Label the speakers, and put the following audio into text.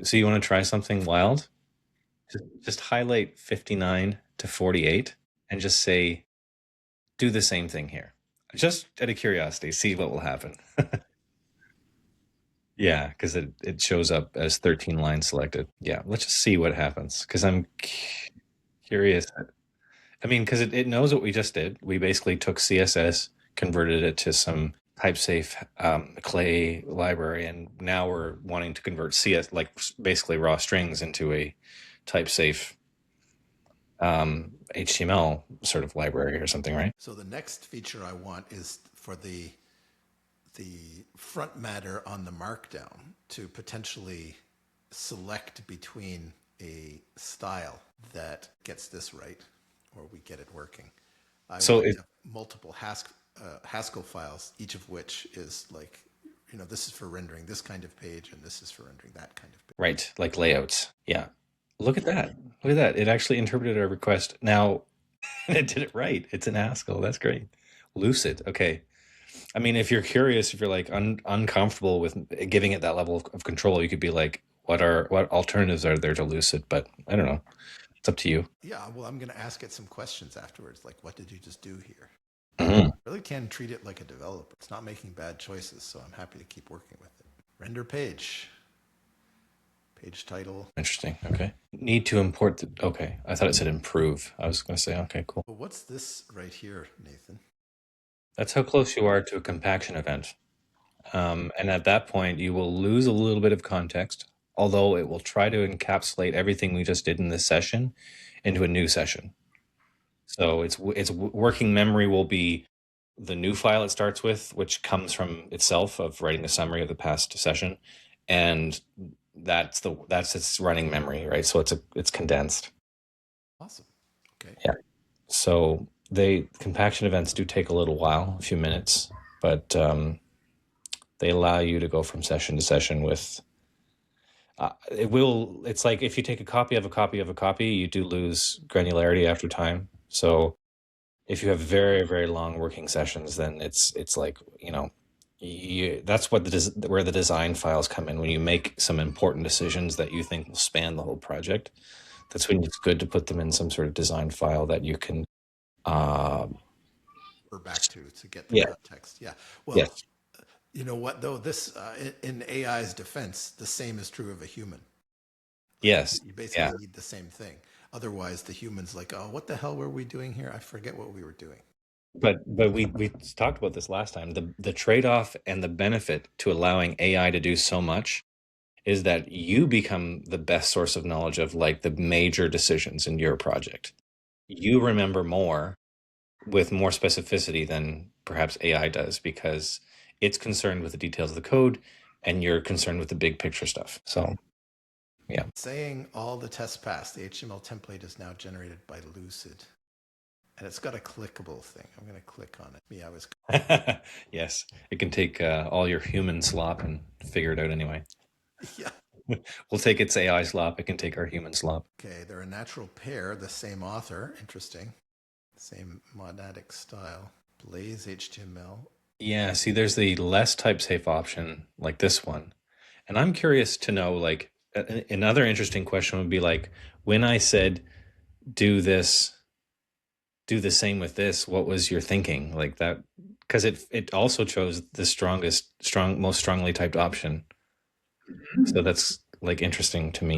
Speaker 1: So you want to try something wild? Just highlight 59 to 48 and just say, do the same thing here. Just out of curiosity, see what will happen. Yeah, because it shows up as 13 lines selected. Yeah, let's just see what happens because I'm curious. I mean, because it knows what we just did. We basically took CSS, converted it to some type-safe clay library, and now we're wanting to convert CS, like basically raw strings, into a type-safe HTML sort of library or something, right?
Speaker 2: So the next feature I want is for the front matter on the markdown to potentially select between a style that gets this right or we get it working. I
Speaker 1: So
Speaker 2: want
Speaker 1: it
Speaker 2: to have multiple Haskell files, each of which is like, this is for rendering this kind of page and this is for rendering that kind of page.
Speaker 1: right, like layouts. Yeah. Look at that. Look at that. It actually interpreted our request. Now it did it right. It's an Haskell. That's great. Lucid. Okay. I mean, if you're curious, if you're like uncomfortable with giving it that level of control, you could be like, what alternatives are there to Lucid? But I don't know. It's up to you.
Speaker 2: Yeah, well, I'm going to ask it some questions afterwards, like, what did you just do here?
Speaker 1: Mhm.
Speaker 2: Really can treat it like a developer. It's not making bad choices, so I'm happy to keep working with it. Render page. Page title.
Speaker 1: Interesting. Okay. Need to import the. Okay. I thought it said improve. I was going to say, okay, cool.
Speaker 2: Well, what's this right here, Nathan?
Speaker 1: That's how close you are to a compaction event. And at that point, you will lose a little bit of context, although it will try to encapsulate everything we just did in this session into a new session. So its working memory will be the new file it starts with, which comes from itself of writing a summary of the past session, and that's its running memory, right? So it's condensed.
Speaker 2: Awesome. Okay.
Speaker 1: Yeah. So compaction events do take a little while, a few minutes, but they allow you to go from session to session with. It's like if you take a copy of a copy of a copy, you do lose granularity after time. So if you have very, very long working sessions, then it's like, that's where the design files come in. When you make some important decisions that you think will span the whole project, that's when it's good to put them in some sort of design file that you can.
Speaker 2: We're back to get the
Speaker 1: Yeah.
Speaker 2: context. Yeah. Well,
Speaker 1: Yes.
Speaker 2: you know what though? This in AI's defense, the same is true of a human. Like
Speaker 1: Yes.
Speaker 2: you
Speaker 1: Yeah.
Speaker 2: basically need the same thing. Otherwise, the human's like, oh, what the hell were we doing here? I forget what we were doing.
Speaker 1: But we talked about this last time. The trade-off and the benefit to allowing AI to do so much is that you become the best source of knowledge of like the major decisions in your project. You remember more with more specificity than perhaps AI does because it's concerned with the details of the code and you're concerned with the big picture stuff. So, yeah.
Speaker 2: Saying all the tests passed, the HTML template is now generated by Lucid. And it's got a clickable thing. I'm going to click on it. Yeah, I was.
Speaker 1: Yes, it can take all your human slop and figure it out anyway.
Speaker 2: Yeah.
Speaker 1: We'll take its AI slop. It can take our human slop.
Speaker 2: Okay, they're a natural pair, the same author. Interesting. Same monadic style. Blaze HTML.
Speaker 1: Yeah, see, there's the less type safe option like this one. And I'm curious to know, like, another interesting question would be like, when I said do this, do the same with this, what was your thinking? Like that, because it also chose the most strongly typed option. So that's like interesting to me.